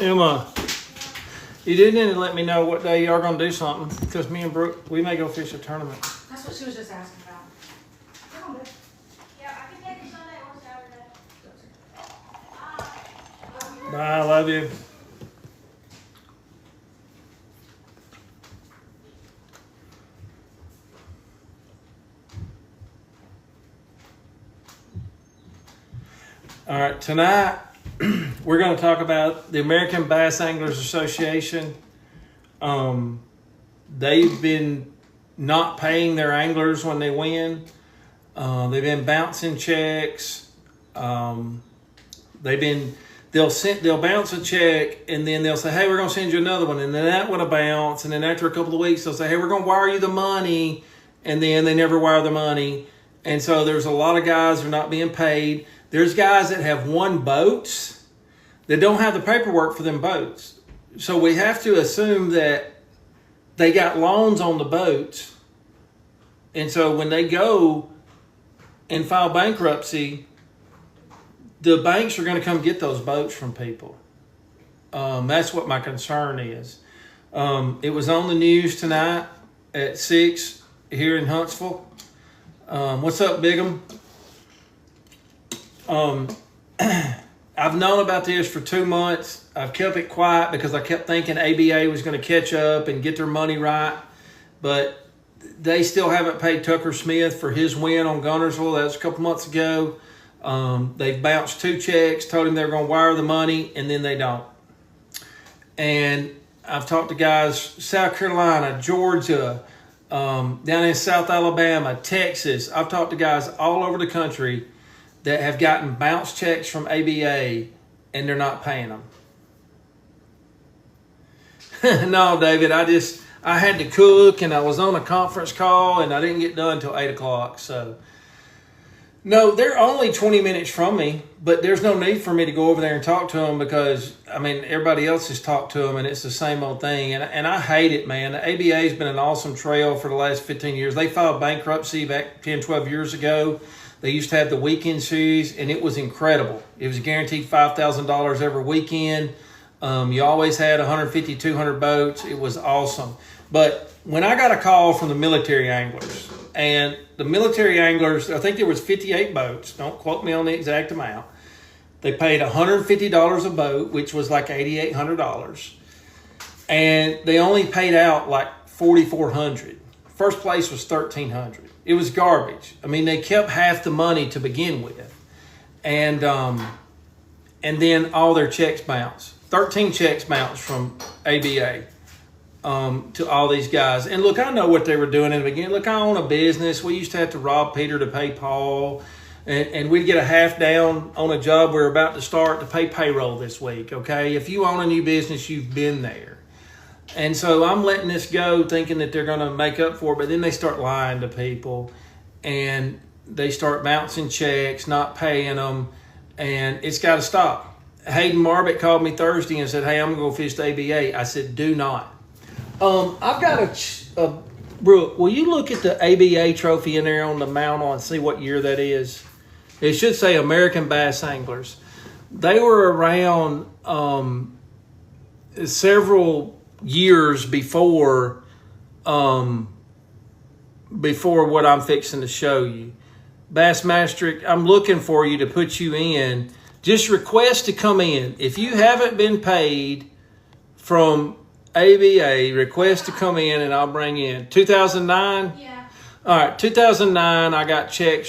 Emma, you didn't let me know what day y'all gonna do something, because me and Brooke, we may go fish a tournament. That's what she was just asking about. Come on, babe. Yeah, I can take it Sunday or Saturday. Bye, I love you. All right, tonight we're going to talk about the American Bass Anglers Association. They've been not paying their anglers when they win. They've been bouncing checks. They'll bounce a check, and then they'll say, hey, we're going to send you another one. And then that one will bounce. And then after a couple of weeks, they'll say, hey, we're going to wire you the money. And then they never wire the money. And so there's a lot of guys who are not being paid. There's guys that have won boats that don't have the paperwork for them boats. So we have to assume that they got loans on the boats. And so when they go and file bankruptcy, the banks are going to come get those boats from people. That's what my concern is. It was on the news tonight at 6 here in Huntsville. What's up, Big'em? I've known about this for 2 months. I've kept it quiet because I kept thinking ABA was going to catch up and get their money right. But they still haven't paid Tucker Smith for his win on Gunnersville. That was a couple months ago. They've bounced 2 checks, told him they were going to wire the money, and then they don't. And I've talked to guys, South Carolina, Georgia, down in South Alabama, Texas. I've talked to guys all over the country that have gotten bounce checks from ABA and they're not paying them. No, David, I had to cook and I was on a conference call and I didn't get done until 8 o'clock. So, no, they're only 20 minutes from me, but there's no need for me to go over there and talk to them because, I mean, everybody else has talked to them and it's the same old thing. And I hate it, man. The ABA has been an awesome trail for the last 15 years. They filed bankruptcy back 10, 12 years ago. They used to have the weekend series, and it was incredible. It was guaranteed $5,000 every weekend. You always had 150, 200 boats. It was awesome. But when I got a call from the military anglers, and the military anglers, I think there was 58 boats. Don't quote me on the exact amount. They paid $150 a boat, which was like $8,800. And they only paid out like $4,400. First place was $1,300. It was garbage. I mean, they kept half the money to begin with. And then all their checks bounced. 13 checks bounced from ABA to all these guys. And look, I know what they were doing in the beginning. Look, I own a business. We used to have to rob Peter to pay Paul. And we'd get a half down on a job we were about to start to pay payroll this week, okay? If you own a new business, you've been there. And so I'm letting this go thinking that they're going to make up for it, but then they start lying to people and they start bouncing checks, not paying them, and it's got to stop. Hayden Marbett called me Thursday and said, hey, I'm going to go fish the ABA. I said, do not. I've got Brooke, will you look at the ABA trophy in there on the mount and see what year that is? It should say American Bass Anglers. They were around several years before what I'm fixing to show you. Bassmaster, I'm looking for you to put you in. Just request to come in. If you haven't been paid from ABA, request to come in and I'll bring in. 2009? Yeah. All right, 2009, I got I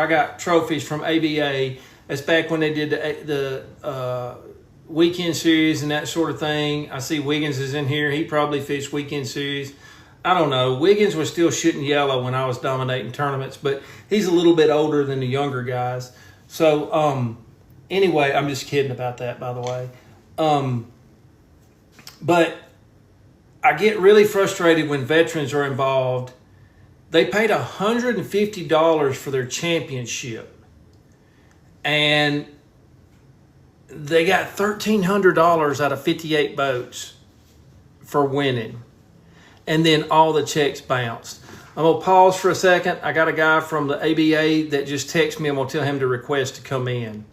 got trophies from ABA. That's back when they did the weekend series and that sort of thing. I see Wiggins is in here. He probably fished weekend series. I don't know. Wiggins was still shooting yellow when I was dominating tournaments, but he's a little bit older than the younger guys. So anyway, I'm just kidding about that, by the way. But I get really frustrated when veterans are involved. They paid $150 for their championship, and they got $1,300 out of 58 boats for winning. And then all the checks bounced. I'm going to pause for a second. I got a guy from the ABA that just texted me. I'm going to tell him to request to come in.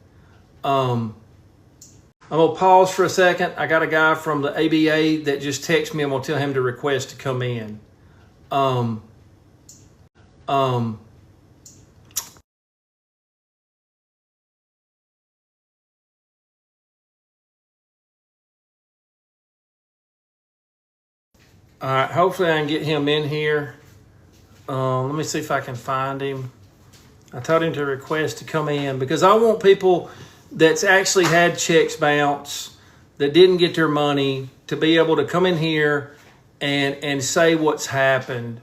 I'm gonna pause for a second. I got a guy from the ABA that just texted me. I'm gonna tell him to request to come in. Um, um, all right. Hopefully, I can get him in here. Let me see if I can find him. I told him to request to come in because I want people that's actually had checks bounce that didn't get their money to be able to come in here and say what's happened.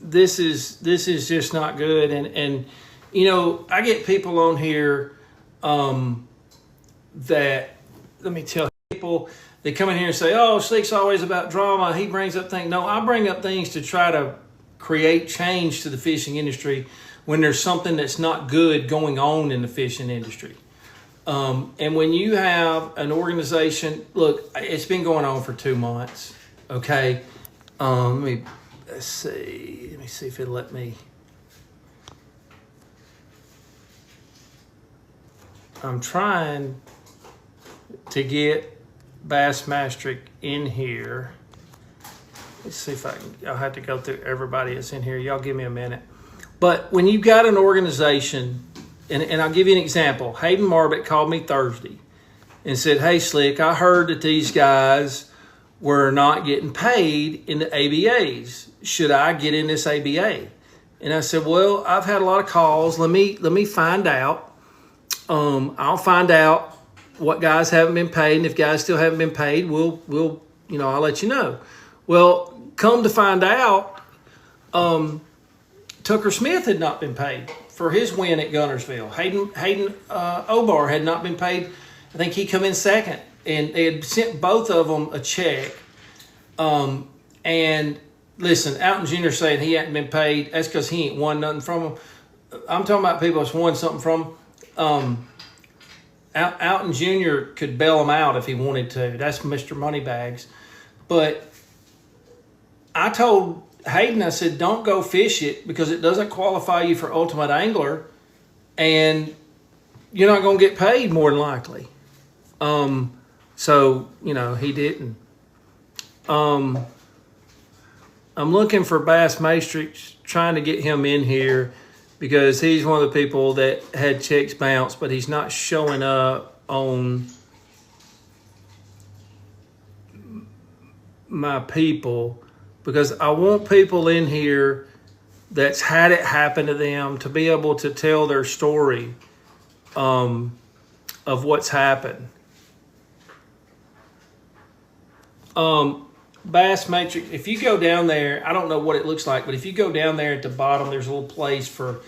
This is just not good. And you know, I get people on here that, let me tell people, they come in here and say, oh, Slick's always about drama. He brings up things. No, I bring up things to try to create change to the fishing industry when there's something that's not good going on in the fishing industry. And when you have an organization, look, it's been going on for 2 months. Okay. Let's see. Let me see if it'll let me. I'm trying to get Bassmaster in here. Let's see if I can. I'll have to go through everybody that's in here. Y'all give me a minute. But when you've got an organization, and I'll give you an example. Hayden Marbett called me Thursday and said, hey, Slick, I heard that these guys were not getting paid in the ABAs. Should I get in this ABA? And I said, well, I've had a lot of calls. Let me find out. I'll find out what guys haven't been paid. And if guys still haven't been paid, we'll I'll let you know. Well, come to find out, Tucker Smith had not been paid for his win at Gunnersville. Hayden Obar had not been paid. I think he come in second, and they had sent both of them a check. And listen, Alton Jr. saying he hadn't been paid. That's because he ain't won nothing from them. I'm talking about people that's won something from them. Alton Jr. could bail him out if he wanted to. That's Mr. Moneybags. But I told Hayden, I said, don't go fish it because it doesn't qualify you for Ultimate Angler, and you're not going to get paid more than likely. So, he didn't. I'm looking for Bass Matrix, trying to get him in here because he's one of the people that had checks bounce, but he's not showing up on my people because I want people in here that's had it happen to them to be able to tell their story of what's happened. Bass Matrix, if you go down there, I don't know what it looks like, but if you go down there at the bottom, there's a little place for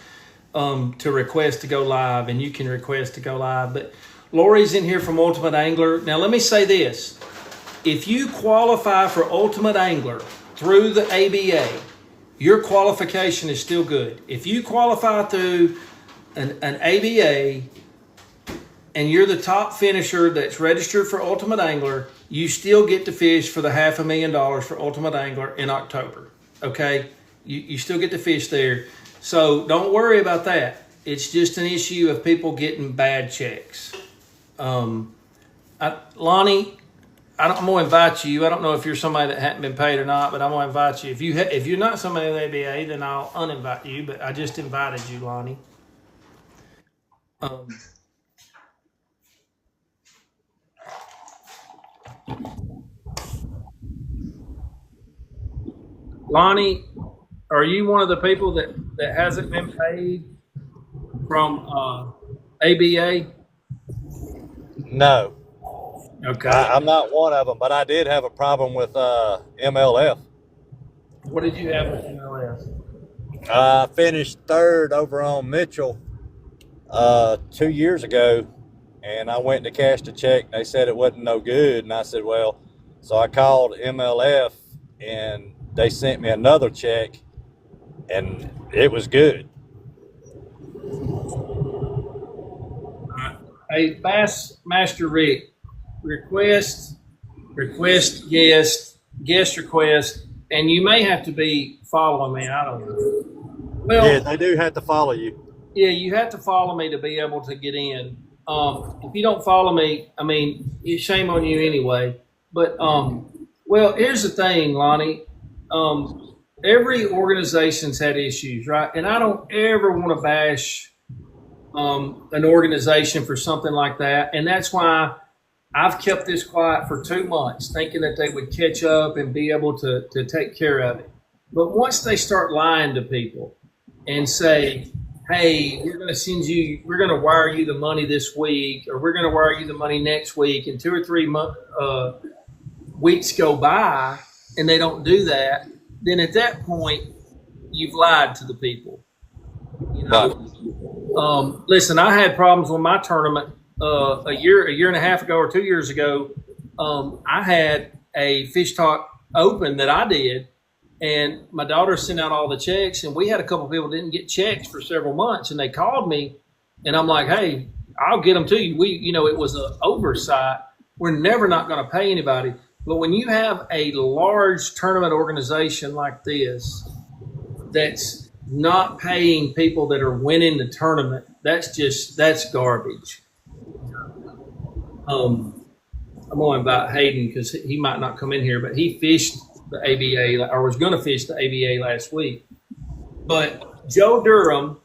to request to go live, and you can request to go live. But Lori's in here from Ultimate Angler. Now, let me say this. If you qualify for Ultimate Angler through the ABA, your qualification is still good. If you qualify through an ABA and you're the top finisher that's registered for Ultimate Angler, you still get to fish for the $500,000 for Ultimate Angler in October. Okay? You still get to fish there. So don't worry about that. It's just an issue of people getting bad checks. Lonnie, I'm going to invite you. I don't know if you're somebody that hadn't been paid or not, but I'm going to invite you. If you're not somebody in the ABA, then I'll uninvite you, but I just invited you, Lonnie. Lonnie, are you one of the people that hasn't been paid from ABA? No. Okay. I'm not one of them, but I did have a problem with MLF. What did you have with MLS? I finished third over on Mitchell 2 years ago, and I went to cash the check. They said it wasn't no good, and I said, well, so I called MLF, and they sent me another check, and it was good. Hey, Bassmaster Rick, request, guest request, and you may have to be following me. I don't know. Well, Yeah, they do have to follow you. yeah, you have to follow me to be able to get in. If you don't follow me, I mean, shame on you anyway. But well, here's the thing, Lonnie. Every organization's had issues, right? And I don't ever want to bash an organization for something like that. And that's why I've kept this quiet for 2 months, thinking that they would catch up and be able to take care of it. But once they start lying to people and say, hey, we're going to wire you the money this week, or we're going to wire you the money next week, and 2 or 3 weeks go by and they don't do that, then at that point, you've lied to the people. You know, listen, I had problems with my tournament a year and a half ago or 2 years ago. I had a Fish Talk Open that I did, and my daughter sent out all the checks, and we had a couple of people that didn't get checks for several months, and they called me, and I'm like, hey, I'll get them to you. It was an oversight. We're never not going to pay anybody. But when you have a large tournament organization like this that's not paying people that are winning the tournament, that's garbage. I'm going to invite Hayden because he might not come in here, but he fished the ABA, or was going to fish the ABA last week. But Joe Durham,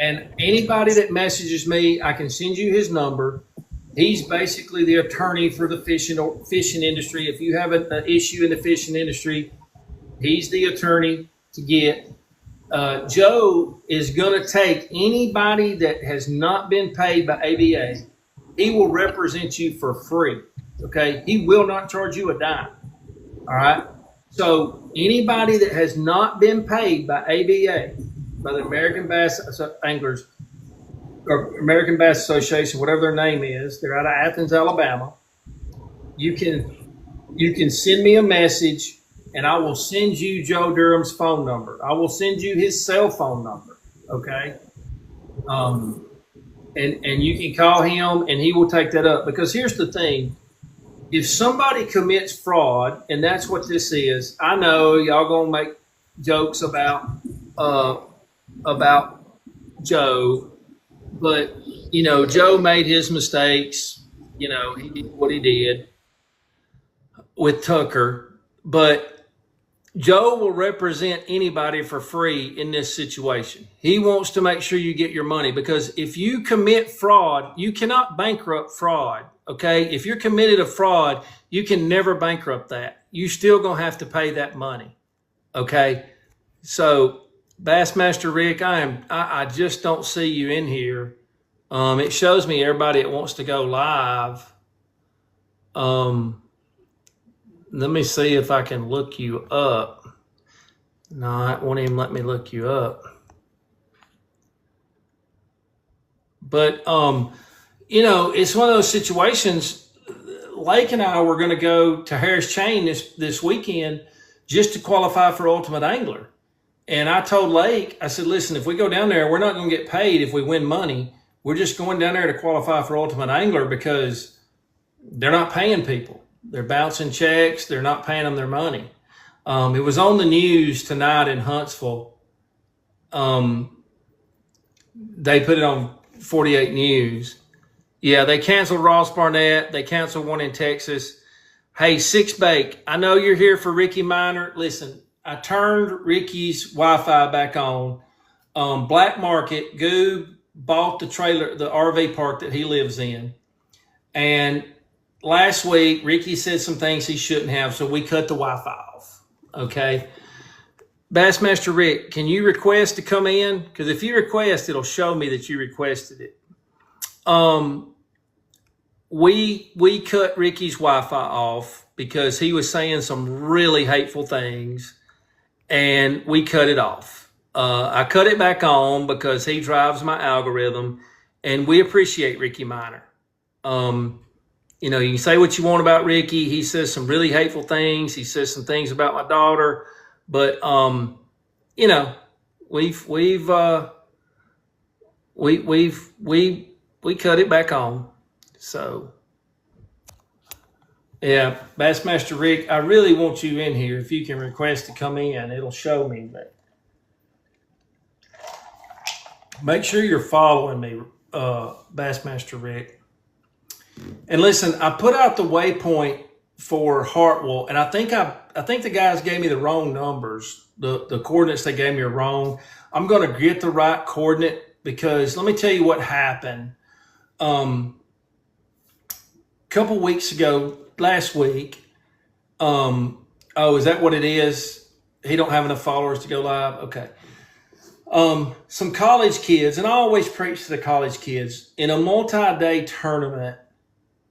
and anybody that messages me, I can send you his number. He's basically the attorney for the fishing industry. If you have an issue in the fishing industry, he's the attorney to get. Joe is going to take anybody that has not been paid by ABA. He will represent you for free. Okay, he will not charge you a dime. All right. So anybody that has not been paid by ABA, by the American Bass Anglers or American Bass Association, whatever their name is, they're out of Athens, Alabama. You can send me a message, and I will send you Joe Durham's phone number. I will send you his cell phone number. Okay. And you can call him, and he will take that up. Because here's the thing. If somebody commits fraud, and that's what this is, I know y'all gonna make jokes about Joe, but Joe made his mistakes. He did what he did with Tucker, but Joe will represent anybody for free in this situation. He wants to make sure you get your money, because if you commit fraud, you cannot bankrupt fraud. Okay, if you're committed a fraud, you can never bankrupt that. You still gonna have to pay that money. Okay, so Bassmaster Rick, I just don't see you in here. It shows me everybody that wants to go live. Let me see if I can look you up. No, it won't even let me look you up. But it's one of those situations. Lake and I were going to go to Harris Chain this weekend just to qualify for Ultimate Angler. And I told Lake, I said, listen, if we go down there, we're not going to get paid if we win money. We're just going down there to qualify for Ultimate Angler because they're not paying people. They're bouncing checks. They're not paying them their money. It was on the news tonight in Huntsville. They put it on 48 News. Yeah, they canceled Ross Barnett. They canceled one in Texas. Hey, Six Bake, I know you're here for Ricky Miner. Listen, I turned Ricky's Wi-Fi back on. Black Market, Goob bought the trailer, the RV park that he lives in. And last week, Ricky said some things he shouldn't have, so we cut the Wi-Fi off. Okay. Bassmaster Rick, can you request to come in? Because if you request, it'll show me that you requested it. We cut Ricky's Wi-Fi off because he was saying some really hateful things, and we cut it off. I cut it back on because he drives my algorithm, and we appreciate Ricky Miner. You can say what you want about Ricky. He says some really hateful things. He says some things about my daughter, but we cut it back on. So yeah, Bassmaster Rick, I really want you in here. If you can request to come in, it'll show me. But make sure you're following me. Bassmaster Rick. And listen, I put out the waypoint for Hartwell, and I think the guys gave me the wrong numbers. The coordinates they gave me are wrong. I'm going to get the right coordinate because let me tell you what happened. A couple weeks ago, last week. Oh, is that what it is? He don't have enough followers to go live? Okay. Some college kids, and I always preach to the college kids, in a multi-day tournament,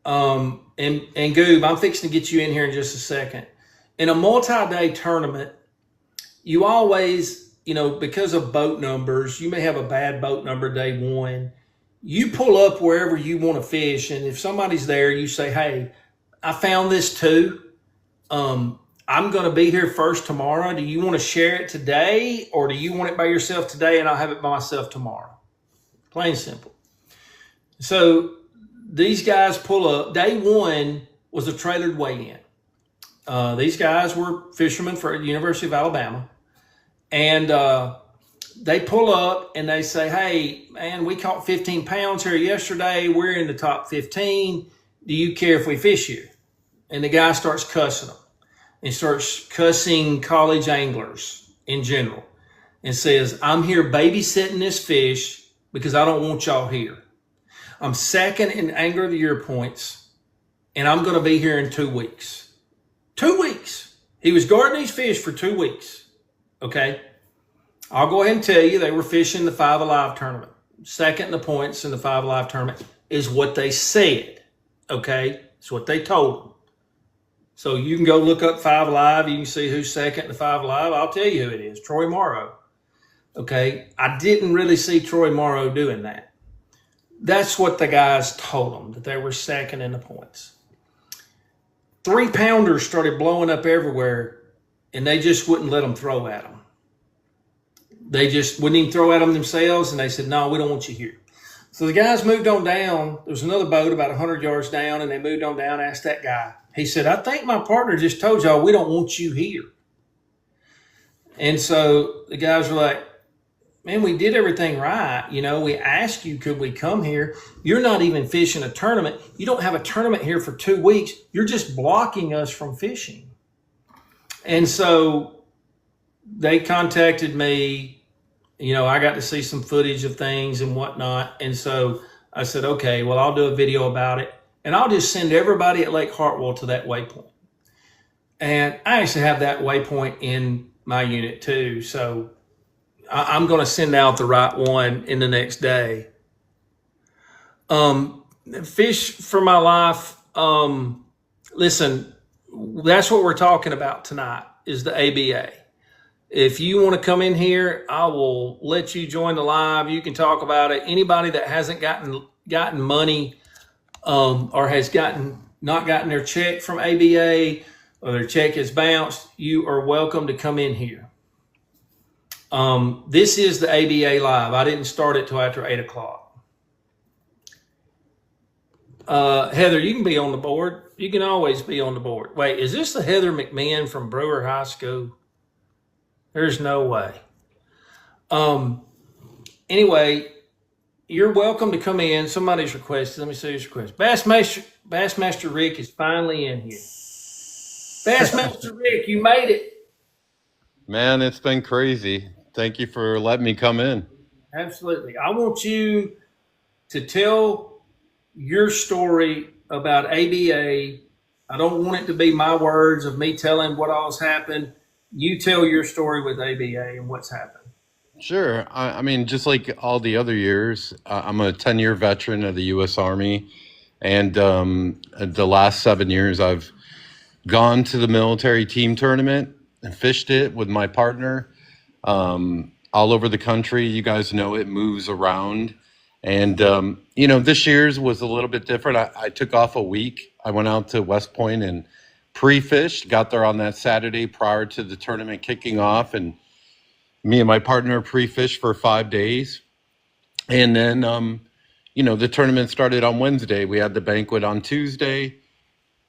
and Goob, I'm fixing to get you in here in just a second. In a multi-day tournament, you always, because of boat numbers, you may have a bad boat number day one. You pull up wherever you want to fish, and if somebody's there, you say, hey, I found this too. I'm going to be here first tomorrow. Do you want to share it today, or do you want it by yourself today and I'll have it by myself tomorrow? Plain and simple. So these guys pull up. Day one was a trailered weigh-in. These guys were fishermen for the University of Alabama. And they pull up and they say, hey, man, we caught 15 pounds here yesterday. We're in the top 15. Do you care if we fish you? And the guy starts cussing them and starts cussing college anglers in general and says, I'm here babysitting this fish because I don't want y'all here. I'm second in Angler of the Year points, and I'm going to be here in 2 weeks. 2 weeks. He was guarding these fish for 2 weeks. Okay. I'll go ahead and tell you they were fishing the Five Alive tournament. Second in the points in the Five Alive tournament is what they said. Okay. It's what they told them. So you can go look up Five Alive. You can see who's second in the Five Alive. I'll tell you who it is. Troy Morrow. Okay. I didn't really see Troy Morrow doing that. That's what the guys told them, that they were second in the points. 3-pounders started blowing up everywhere, and they just wouldn't let them throw at them. They just wouldn't even throw at them themselves, and they said, no, we don't want you here. So the guys moved on down. There was another boat about 100 yards down, and they moved on down, asked that guy. He said, I think my partner just told y'all we don't want you here. And so the guys were like, man, we did everything right. We asked you, could we come here? You're not even fishing a tournament. You don't have a tournament here for 2 weeks. You're just blocking us from fishing. And so they contacted me. I got to see some footage of things and whatnot. And so I said, okay, well, I'll do a video about it. And I'll just send everybody at Lake Hartwell to that waypoint. And I actually have that waypoint in my unit too. So I'm going to send out the right one in the next day. Fish for my life. Listen, that's what we're talking about tonight is the ABA. If you want to come in here, I will let you join the live. You can talk about it. Anybody that hasn't gotten money or has not gotten their check from ABA or their check has bounced, you are welcome to come in here. This is the ABA live. I didn't start it till after 8 o'clock. Heather, you can be on the board. You can always be on the board. Wait, is this the Heather McMahon from Brewer High School? There's no way. Anyway, you're welcome to come in. Somebody's requested. Let me see his request. Bassmaster Rick is finally in here. Bassmaster Rick, you made it. Man, it's been crazy. Thank you for letting me come in. Absolutely. I want you to tell your story about ABA. I don't want it to be my words of me telling what all's happened. You tell your story with ABA and what's happened. Sure. I mean, just like all the other years, I'm a 10-year veteran of the U.S. Army. And the last 7 years, I've gone to the military team tournament and fished it with my partner all over the country. You guys know it moves around. And, this year's was a little bit different. I took off a week. I went out to West Point and pre-fished, got there on that Saturday prior to the tournament kicking off. And me and my partner pre-fished for 5 days. And then, the tournament started on Wednesday. We had the banquet on Tuesday.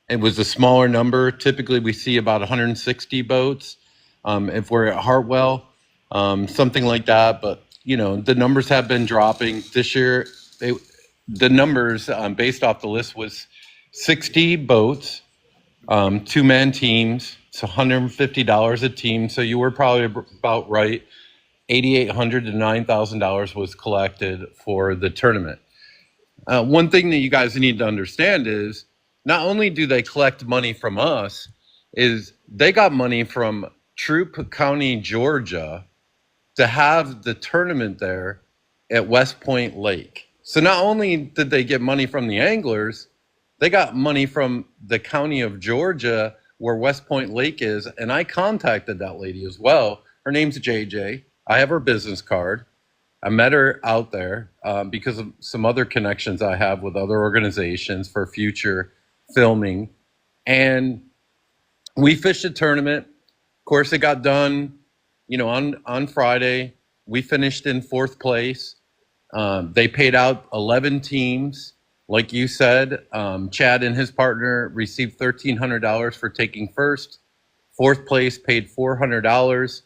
It was a smaller number. Typically, we see about 160 boats if we're at Hartwell, something like that. But, the numbers have been dropping. This year, they, the numbers based off the list was 60 boats, 2-man teams. It's $150 a team. So you were probably about right. $8,800 to $9,000 was collected for the tournament. One thing that you guys need to understand is not only do they collect money from us, is they got money from Troup County, Georgia, to have the tournament there at West Point Lake. So not only did they get money from the anglers, they got money from the county of Georgia where West Point Lake is. And I contacted that lady as well. Her name's JJ. I have her business card. I met her out there because of some other connections I have with other organizations for future filming. And we fished a tournament. Of course, it got done, on Friday. We finished in 4th place. They paid out 11 teams. Like you said, Chad and his partner received $1,300 for taking first. 4th place paid $400.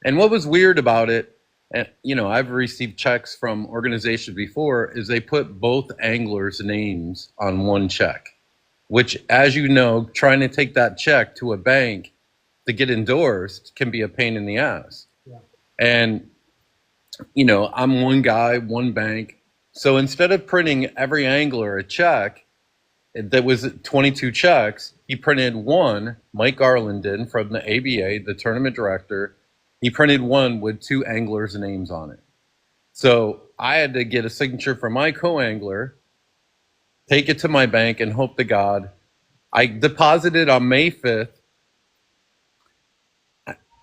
And what was weird about it, I've received checks from organizations before, is they put both anglers' names on one check, which, as you know, trying to take that check to a bank to get endorsed can be a pain in the ass. Yeah. And, I'm one guy, one bank. So instead of printing every angler a check that was 22 checks, he printed one, Mike Garland did, from the ABA, the tournament director. He printed one with 2 anglers' names on it. So I had to get a signature from my co-angler, take it to my bank, and hope to God. I deposited on May 5th.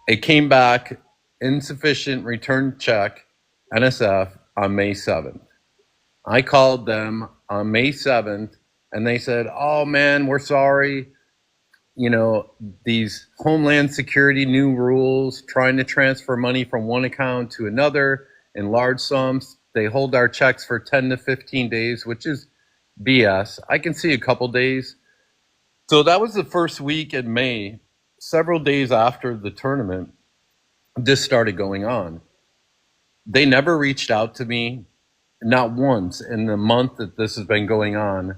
It came back insufficient return check, NSF, on May 7th. I called them on May 7th, and they said, oh, man, we're sorry. These Homeland Security new rules, trying to transfer money from one account to another in large sums. They hold our checks for 10 to 15 days, which is BS. I can see a couple days. So that was the first week in May. Several days after the tournament, this started going on. They never reached out to me, not once in the month that this has been going on.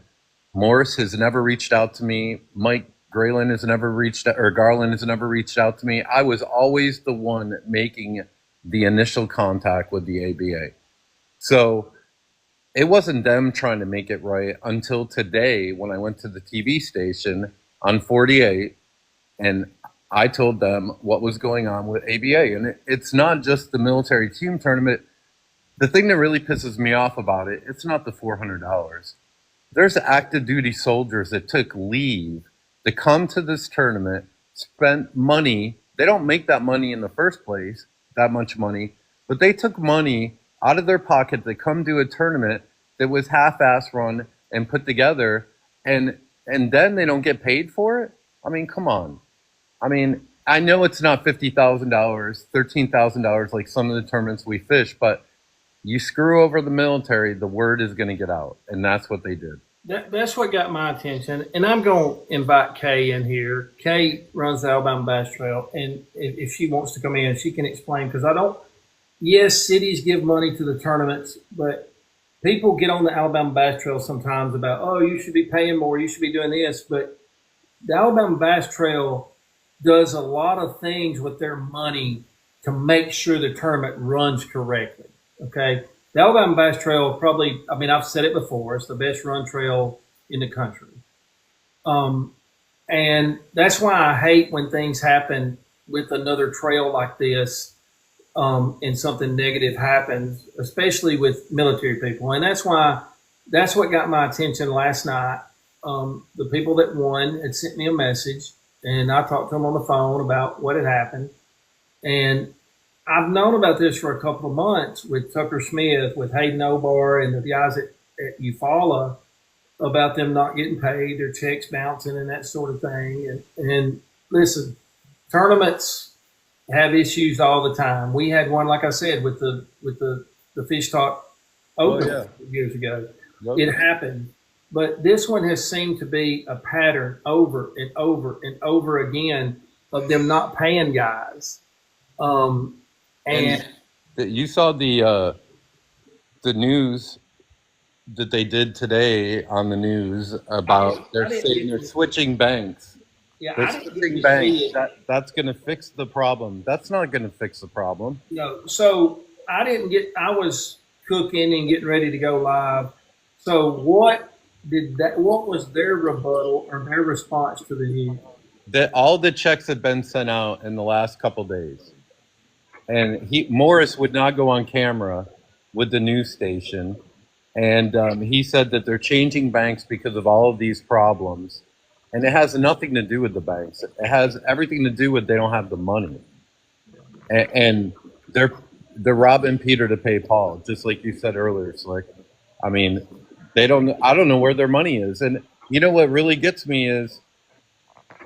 Morris has never reached out to me. Mike Garland has never reached out to me. I was always the one making the initial contact with the ABA. So it wasn't them trying to make it right until today when I went to the TV station on 48 and I told them what was going on with ABA. And it's not just the military team tournament. The thing that really pisses me off about it, it's not the $400. There's active duty soldiers that took leave to come to this tournament, spent money. They don't make that money in the first place, that much money, but they took money out of their pocket to come to a tournament that was half-ass run and put together, and then they don't get paid for it? I mean, come on. I mean, I know it's not $50,000, $13,000 like some of the tournaments we fish, but you screw over the military, the word is going to get out, and that's what they did. That's what got my attention, and I'm going to invite Kay in here. Kay runs the Alabama Bass Trail, and if she wants to come in, she can explain, because yes, cities give money to the tournaments, but people get on the Alabama Bass Trail sometimes about, oh, you should be paying more, you should be doing this, but the Alabama Bass Trail does a lot of things with their money to make sure the tournament runs correctly, okay? The Alabama Bass Trail probably, I've said it before, it's the best run trail in the country. And that's why I hate when things happen with another trail like this, and something negative happens, especially with military people. And that's what got my attention last night. The people that won had sent me a message, and I talked to them on the phone about what had happened. And I've known about this for a couple of months with Tucker Smith, with Hayden Obar, and the guys at Eufaula about them not getting paid, their checks bouncing, and that sort of thing. And listen, tournaments have issues all the time. We had one, like I said, with the Fish Talk Open years ago. Yep. It happened. But this one has seemed to be a pattern over and over and over again of them not paying guys. And you saw the news that they did today on the news about I they're didn't saying they're get to, switching banks. yeah, They're I didn't get switching to see banks. it. That's going to fix the problem. That's not going to fix the problem. No, so I didn't get. I was cooking and getting ready to go live. So what did that? What was their rebuttal or their response to the news? That all the checks have been sent out in the last couple days, and Morris would not go on camera with the news station, and he said that they're changing banks because of all of these problems, and it has nothing to do with the banks. It has everything to do with they don't have the money, and they're robbing Peter to pay Paul, just like you said earlier, Slick. I mean, they don't. I don't know where their money is, and you know what really gets me is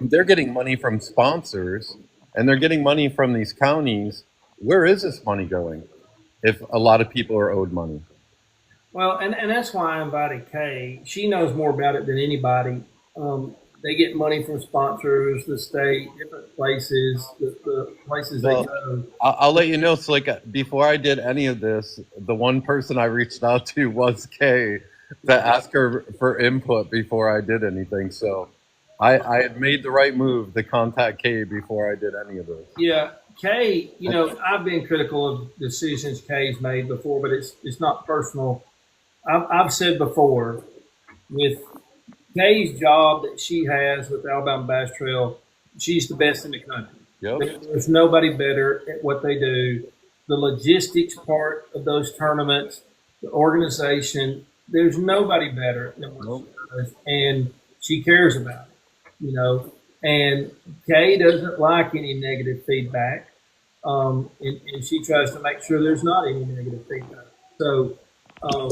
they're getting money from sponsors, and they're getting money from these counties. Where is this money going? If a lot of people are owed money. Well, and that's why I invited Kay. She knows more about it than anybody. They get money from sponsors, the state, different places, the places they Well, go. I'll let you know. So, like, before I did any of this, the one person I reached out to was Kay to ask her for input before I did anything. So, I had made the right move to contact Kay before I did any of this. Yeah, Kay. You know, I've been critical of decisions Kay's made before, but it's not personal. I've said before with Kay's job that she has with Alabama Bass Trail, she's the best in the country. Yep. There's nobody better at what they do. The logistics part of those tournaments, the organization, there's nobody better than what Nope. she does. And she cares about it, you know. And Kay doesn't like any negative feedback. And she tries to make sure there's not any negative feedback. So, um,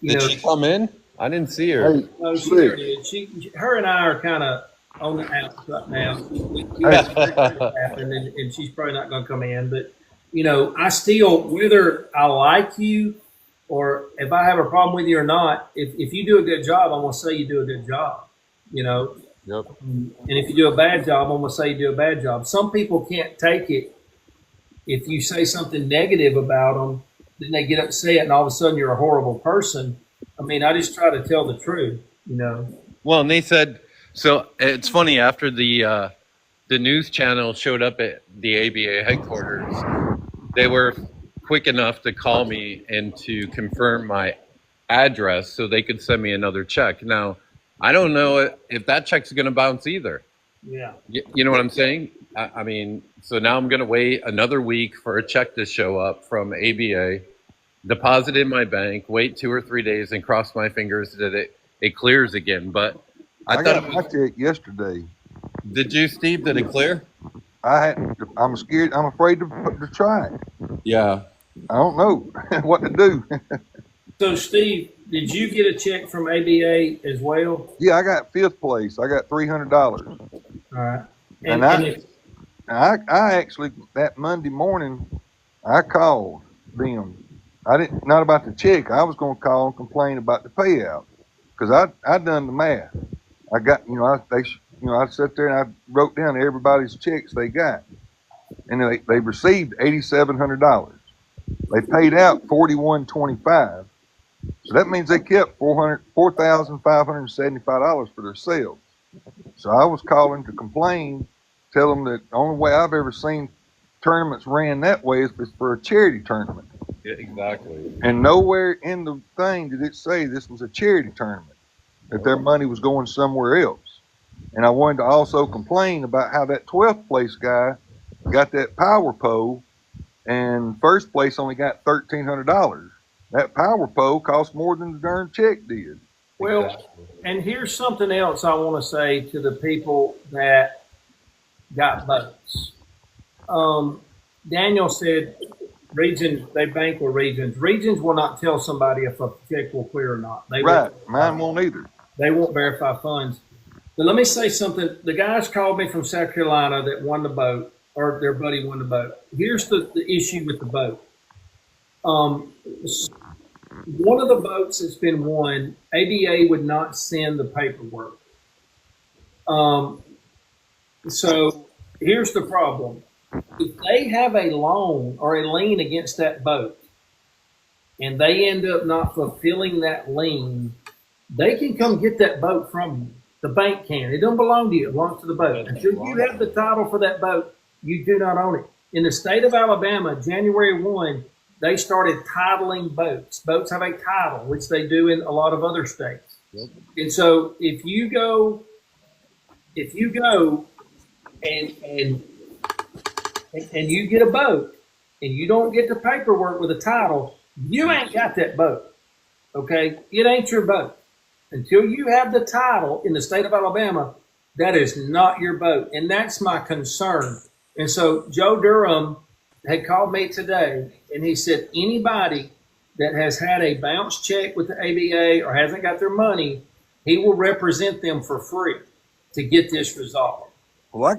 you Did know, she come in? I didn't see her. Hey, no, she Slick. did. Her and I are kind of on the outs right now. We had some things that happened, and she's probably not going to come in. But you know, I still, whether I like you or if I have a problem with you or not, if you do a good job, I'm going to say you do a good job. You know, Yep. and if you do a bad job, I'm going to say you do a bad job. Some people can't take it if you say something negative about them, then they get upset, and all of a sudden you're a horrible person. I mean, I just try to tell the truth, you know. Well, and they said so. It's funny after the news channel showed up at the ABA headquarters, they were quick enough to call me and to confirm my address so they could send me another check. Now, I don't know if that check's going to bounce either. Yeah. You know what I'm saying? I mean, so now I'm going to wait another week for a check to show up from ABA, deposit in my bank, wait 2 or 3 days, and cross my fingers that it clears again. But I thought got my check yesterday. Did you, Steve? Did it clear? I'm scared. I'm afraid to try it. Yeah. I don't know what to do. So, Steve, did you get a check from ABA as well? Yeah, I got fifth place. I got $300. All right. And I actually that Monday morning I called them. I didn't not about the check. I was going to call and complain about the payout because I done the math. I got I sat there and I wrote down everybody's checks they got, and they received $8,700. They paid out $4,125. So that means they kept $4,575 for themselves. So I was calling to complain, tell them that the only way I've ever seen tournaments ran that way is for a charity tournament. Yeah, exactly. And nowhere in the thing did it say this was a charity tournament, that their money was going somewhere else. And I wanted to also complain about how that 12th place guy got that power pole, and first place only got $1,300. That power pole cost more than the darn check did. Well, and here's something else I want to say to the people that got votes. Daniel said regions, they bank with regions. Regions will not tell somebody if a check will clear or not. Right. Mine won't either. They won't verify funds. But let me say something. The guys called me from South Carolina that won the boat, or their buddy won the boat. Here's the issue with the boat. One of the boats that's been won, ABA would not send the paperwork. So here's the problem. If they have a loan or a lien against that boat, and they end up not fulfilling that lien, they can come get that boat from you. The bank can. It don't belong to you. It belongs to the boat. Until you have the title for that boat, you do not own it. In the state of Alabama, January 1, they started titling boats. Boats have a title, which they do in a lot of other states. Yep. And so if you go and you get a boat and you don't get the paperwork with a title, you ain't got that boat. Okay? It ain't your boat. Until you have the title in the state of Alabama, that is not your boat. And that's my concern. And so Joe Durham had called me today, and he said anybody that has had a bounce check with the ABA or hasn't got their money, he will represent them for free to get this resolved. Well,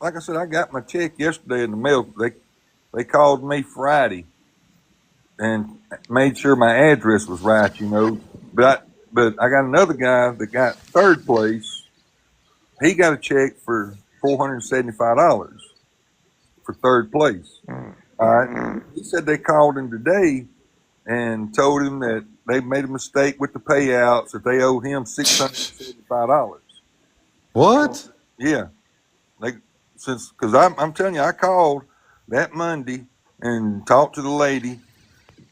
like I said, I got my check yesterday in the mail. They called me Friday and made sure my address was right, you know. But I got another guy that got third place. He got a check for $475 for third place. All right. He said they called him today and told him that they made a mistake with the payouts, that they owed him $675. What? Yeah. Because I'm telling you, I called that Monday and talked to the lady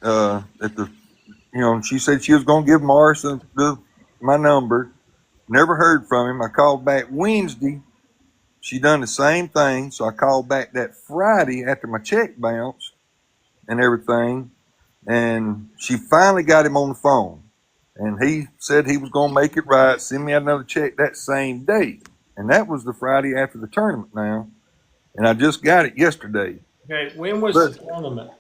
at the, you know, and she said she was going to give Morrison my number. Never heard from him. I called back Wednesday. She done the same thing. So I called back that Friday after my check bounced and everything. And she finally got him on the phone. And he said he was going to make it right, send me out another check that same day. And that was the Friday after the tournament now. And I just got it yesterday. Okay, when was the tournament?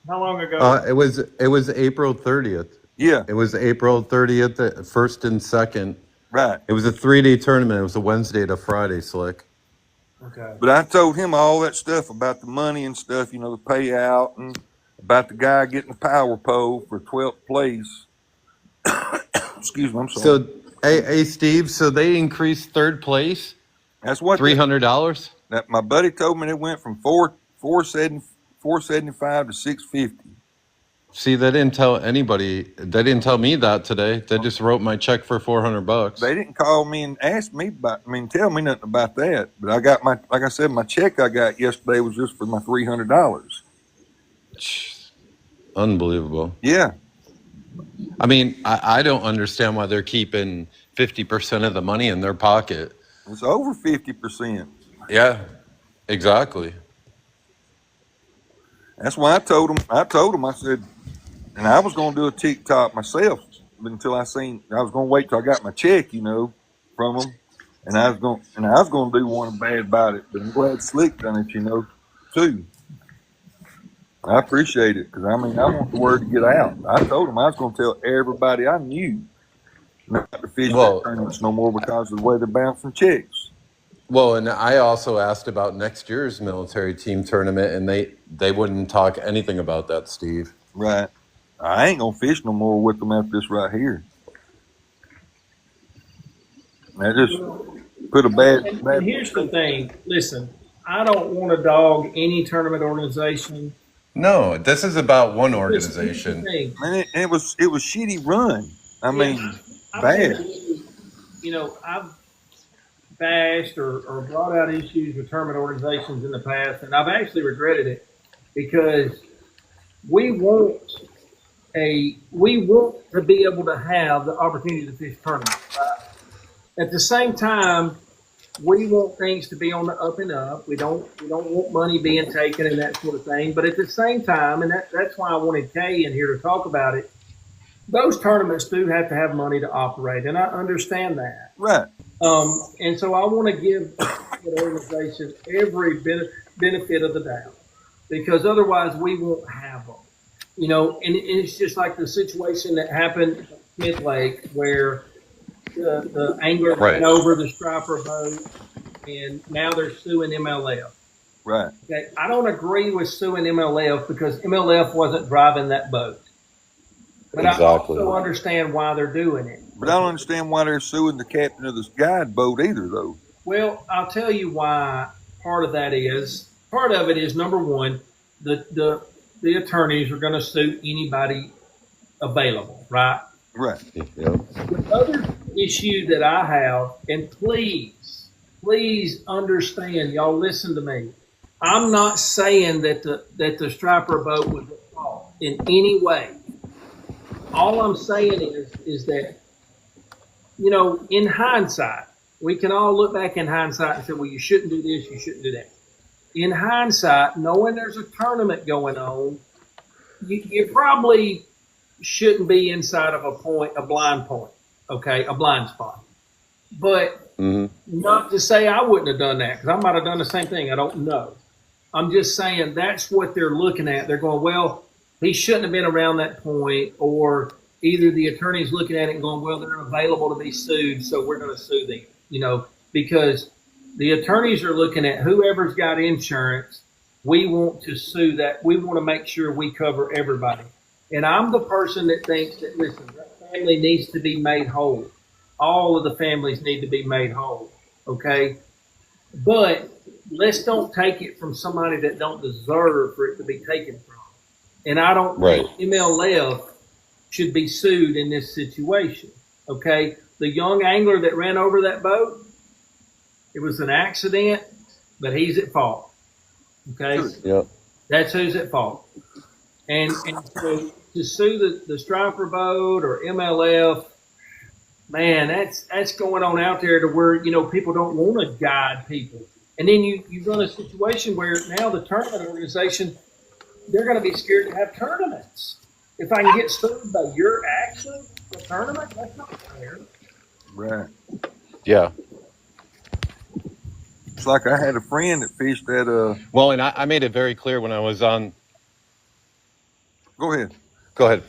How long ago? It was April 30th. Yeah. It was April 30th, first and second. Right. It was a 3-day tournament. It was a Wednesday to Friday, Slick. Okay. But I told him all that stuff about the money and stuff, you know, the payout, and about the guy getting the power pole for 12th place. Excuse me, I'm sorry. So, hey, Steve, so they increased third place? That's what $300? that my buddy told me. It went from 475 to 650. See, they didn't tell anybody. They didn't tell me that today. They just wrote my check for $400. They didn't call me and ask me tell me nothing about that. But I got like I said, my check I got yesterday was just for my $300. Unbelievable. Yeah. I mean, I don't understand why they're keeping 50% of the money in their pocket. It's over 50%. Yeah, exactly. That's why I told them, I said, and I was going to do a TikTok myself until I was going to wait till I got my check, you know, from them. And I was going to do one bad about it, but I'm glad Slick done it, you know, too. I appreciate it, because I mean, I want the word to get out. I told him I was going to tell everybody I knew not to fish that tournaments no more because of the way they're bouncing checks. Well, and I also asked about next year's military team tournament, and they wouldn't talk anything about that, Steve. Right. I ain't going to fish no more with them after this right here. That just put a bad. And here's the thing. Listen, I don't want to dog any tournament organization. No, this is about one organization. And it was shitty run. I mean, bad. You know, I've bashed or brought out issues with tournament organizations in the past, and I've actually regretted it, because we want to be able to have the opportunity to fish tournaments. Right? At the same time, we want things to be on the up and up. We don't want money being taken and that sort of thing. But at the same time, and that's why I wanted Kay in here to talk about it, those tournaments do have to have money to operate, and I understand that. Right. And so I want to give the organization every benefit of the doubt, because otherwise we won't have them. You know, and it's just like the situation that happened at Smith Lake, where the angler ran over the striper boat, and now they're suing MLF. Right. Okay, I don't agree with suing MLF, because MLF wasn't driving that boat. But I also understand why they're doing it. But I don't understand why they're suing the captain of this guide boat either, though. Well, I'll tell you why. Part of that is, part of it is, number one, the the attorneys are going to sue anybody available, right? Right. Yep. The other issue that I have, and please understand, y'all listen to me. I'm not saying that the striper boat was at fault in any way. All I'm saying is that, you know, in hindsight, we can all look back in hindsight and say, well, you shouldn't do this, you shouldn't do that. In hindsight, knowing there's a tournament going on, you probably shouldn't be inside of a blind point, okay, a blind spot. But not to say I wouldn't have done that, because I might have done the same thing. I don't know. I'm just saying that's what they're looking at. They're going, well, he shouldn't have been around that point, or either the attorney's looking at it and going, well, they're available to be sued, so we're going to sue them, you know, because the attorneys are looking at whoever's got insurance. We want to sue that. We want to make sure we cover everybody. And I'm the person that thinks that, listen, that family needs to be made whole. All of the families need to be made whole, okay? But let's don't take it from somebody that don't deserve for it to be taken from. And I don't think MLF should be sued in this situation, okay? The young angler that ran over that boat, it was an accident, but he's at fault, okay? Yep. That's who's at fault. And so to sue the striper boat or MLF, man, that's going on out there to where, you know, people don't want to guide people. And then you run a situation where now the tournament organization, they're going to be scared to have tournaments. If I can get sued by your action for a tournament, that's not fair. Right. Yeah. It's like I had a friend that fished at Well, and I made it very clear when I was on. Go ahead. Go ahead.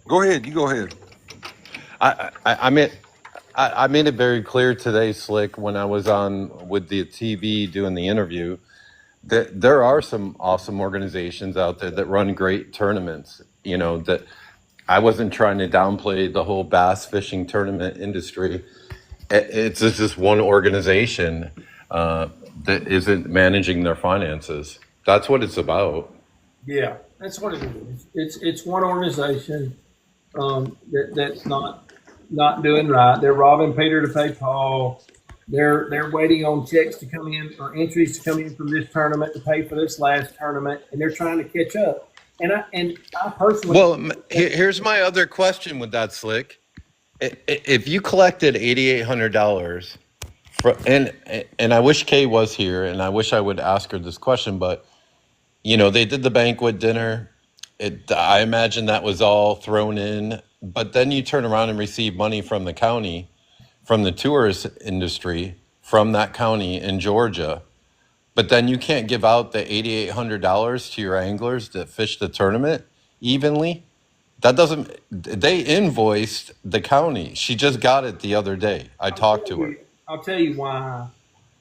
Go ahead. You go ahead. I made it very clear today, Slick, when I was on with the TV doing the interview, that there are some awesome organizations out there that run great tournaments. You know, that I wasn't trying to downplay the whole bass fishing tournament industry. It's just one organization that isn't managing their finances. That's what it's about. Yeah, that's what it is. It's one organization that's not doing right. They're robbing Peter to pay Paul. They're waiting on checks to come in or entries to come in from this tournament to pay for this last tournament, and they're trying to catch up. And I personally. Well, here's my other question with that, Slick. If you collected $8,800, and I wish Kay was here, and I wish I would ask her this question, but you know they did the banquet dinner. I imagine that was all thrown in, but then you turn around and receive money from the county, from the tourist industry, from that county in Georgia. But then you can't give out the $8,800 to your anglers that fish the tournament evenly. That doesn't, they invoiced the county. She just got it the other day. I talked to her. I'll tell you why.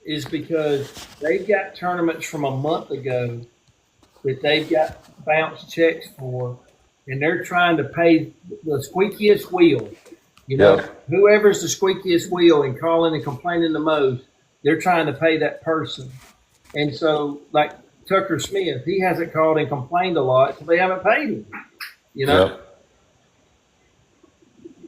Is because they've got tournaments from a month ago that they've got bounce checks for, and they're trying to pay the squeakiest wheel. You know, whoever's the squeakiest wheel and calling and complaining the most, they're trying to pay that person. And so, like Tucker Smith, he hasn't called and complained a lot, so they haven't paid him. You know?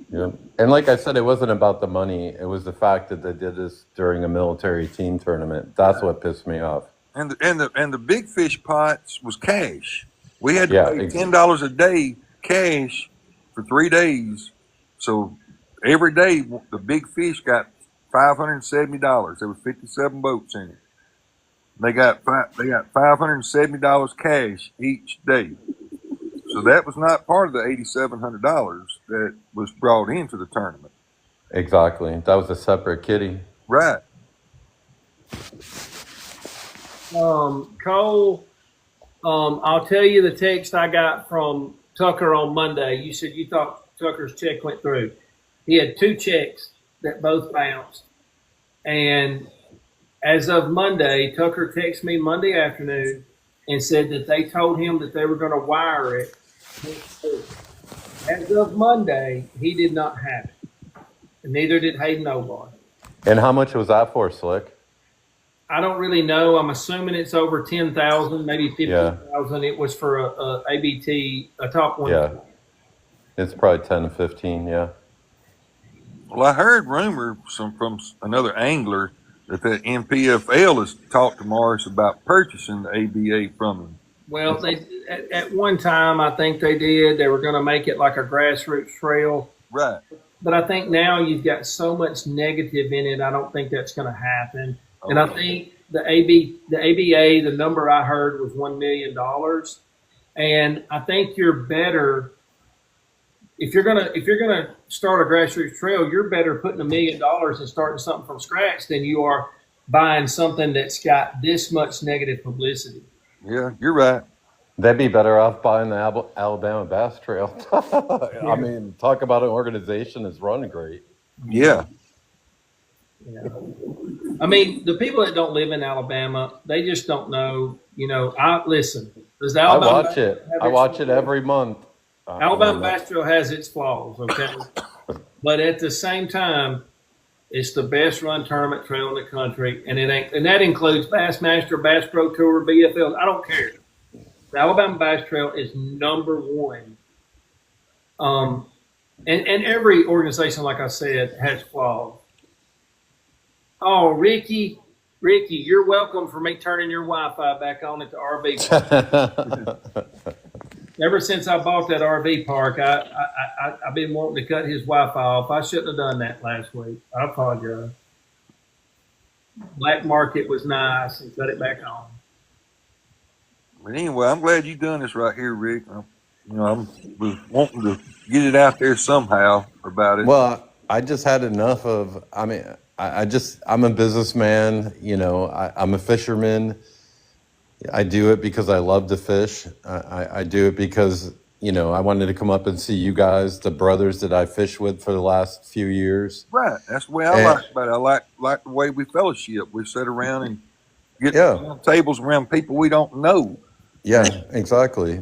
Yeah. And like I said, it wasn't about the money. It was the fact that they did this during a military team tournament. That's what pissed me off. And the big fish pots was cash. We had to pay $10 a day cash for 3 days. So every day the big fish got $570. There were 57 boats in it. They got $570 cash each day. So that was not part of the $8,700 that was brought into the tournament. Exactly. That was a separate kitty. Right. Cole, I'll tell you the text I got from Tucker on Monday. You said you thought Tucker's check went through. He had 2 checks that both bounced. And as of Monday, Tucker texted me Monday afternoon and said that they told him that they were going to wire it. As of Monday, he did not have it. And neither did Hayden Obar. And how much was that for, Slick? I don't really know. I'm assuming it's over 10,000, maybe Yeah, 15,000. It was for a ABT, a top one. yeah. It's probably 10 to 15. Yeah. Well, I heard rumor from another angler that the NPFL has talked to Morris about purchasing the ABA from him. Well, they at one time I think they did. They were going to make it like a grassroots trail, Right. but I think now you've got so much negative in it. I don't think that's going to happen. And I think the ABA, the number I heard was $1 million, and I think you're better if you're gonna start a grassroots trail. You're better putting $1 million and starting something from scratch than you are buying something that's got this much negative publicity. Yeah, you're right. They'd be better off buying the Alabama Bass Trail. I mean, talk about an organization that's running great. Yeah. Yeah. I mean, the people that don't live in Alabama, they just don't know. I listen. Does the I Alabama watch it. have I its watch it flaws? every month. Alabama Bass Trail has its flaws, okay, but at the same time, it's the best run tournament trail in the country, and that includes Bassmaster, Bass Pro Tour, BFL. I don't care. The Alabama Bass Trail is number one. And every organization, like I said, has flaws. Oh, Ricky, you're welcome for me turning your Wi-Fi back on at the RV park. Ever since I bought that RV park, I've been wanting to cut his Wi-Fi off. I shouldn't have done that last week. I apologize. Black market was nice and cut it back on. But anyway, I'm glad you done this right here, Rick. I'm wanting to get it out there somehow about it. Well, I just had enough of. I mean, I'm a businessman. I'm a fisherman. I do it because I love to fish. I do it because, I wanted to come up and see you guys, the brothers that I fished with for the last few years. Right. That's the way I like about it. I like the way we fellowship. We sit around and get tables around people we don't know. Yeah, exactly.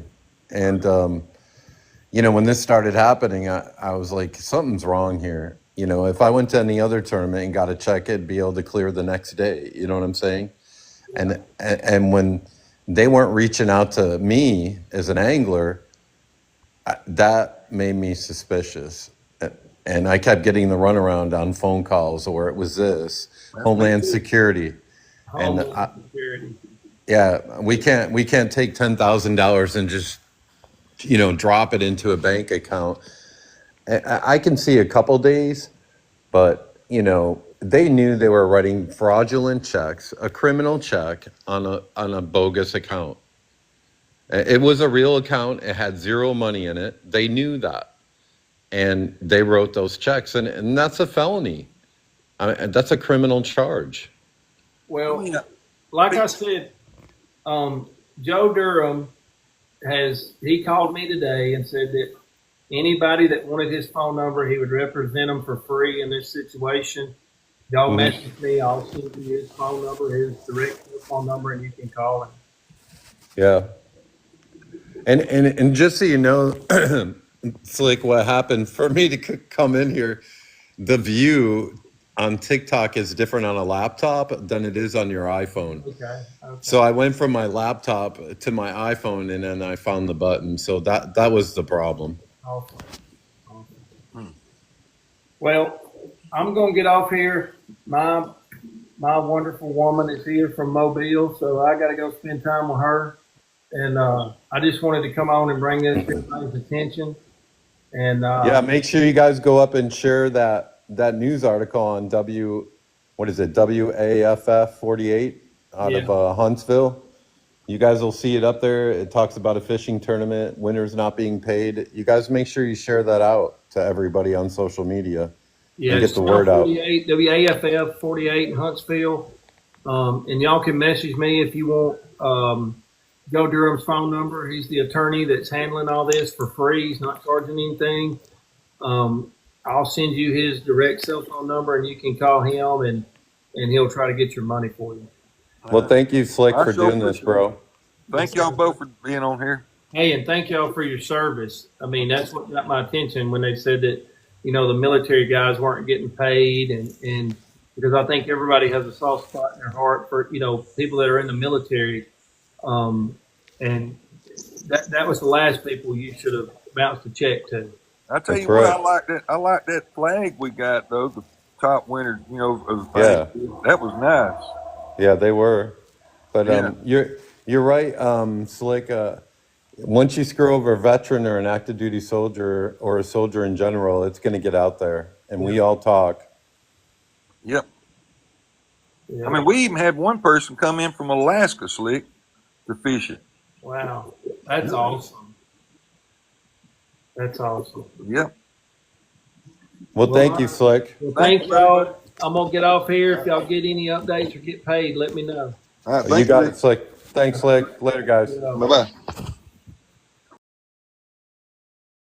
And, when this started happening, I was like, something's wrong here. If I went to any other tournament and got a check, it'd be able to clear the next day. You know what I'm saying? And when they weren't reaching out to me as an angler, that made me suspicious. And I kept getting the runaround on phone calls, or it was this Homeland Security. Security. Yeah, we can't take $10,000 and just drop it into a bank account. I can see a couple days, but they knew they were writing fraudulent checks, a criminal check on a bogus account. It was a real account. It had zero money in it. They knew that, and they wrote those checks, and that's a felony. That's a criminal charge. Well, like I said, Joe Durham he called me today and said that anybody that wanted his phone number, he would represent them for free in this situation. Y'all message me, I'll send you his phone number, his direct phone number, and you can call him. Yeah. And just so you know, it's like what happened for me to come in here. The view on TikTok is different on a laptop than it is on your iPhone. Okay. So I went from my laptop to my iPhone, and then I found the button. So that was the problem. Awesome. Well, I'm going to get off here. My wonderful woman is here from Mobile, so I got to go spend time with her. And I just wanted to come on and bring this to everybody's attention. And make sure you guys go up and share that news article on WAFF 48 out of Huntsville. You guys will see it up there. It talks about a fishing tournament, winners not being paid. You guys make sure you share that out to everybody on social media. Yeah, and get the word out. WAFF 48 in Huntsville. And y'all can message me if you want Joe Durham's phone number. He's the attorney that's handling all this for free. He's not charging anything. I'll send you his direct cell phone number, and you can call him, and he'll try to get your money for you. Well, thank you, Slick, for doing this, bro. Thank y'all both for being on here. Hey, and thank y'all for your service. I mean, that's what got my attention when they said that, the military guys weren't getting paid, and because I think everybody has a soft spot in their heart for, people that are in the military. And that was the last people you should have bounced a check to. I tell That's you what, right. I like that flag we got though. The top winner, of the Yeah. thing. That was nice. Yeah, they were. But Yeah. you're right, Slick. Once you screw over a veteran or an active duty soldier or a soldier in general, it's going to get out there, and we all talk. Yep. Yeah. I mean, we even had one person come in from Alaska, Slick, to fish it. Wow, that's awesome. That's awesome. Yep. Well, thank you, Slick. Well, thank y'all. I'm gonna get off here. If y'all get any updates or get paid, let me know. All right. You got it, Slick. Thanks, Slick. Later, guys. Bye bye.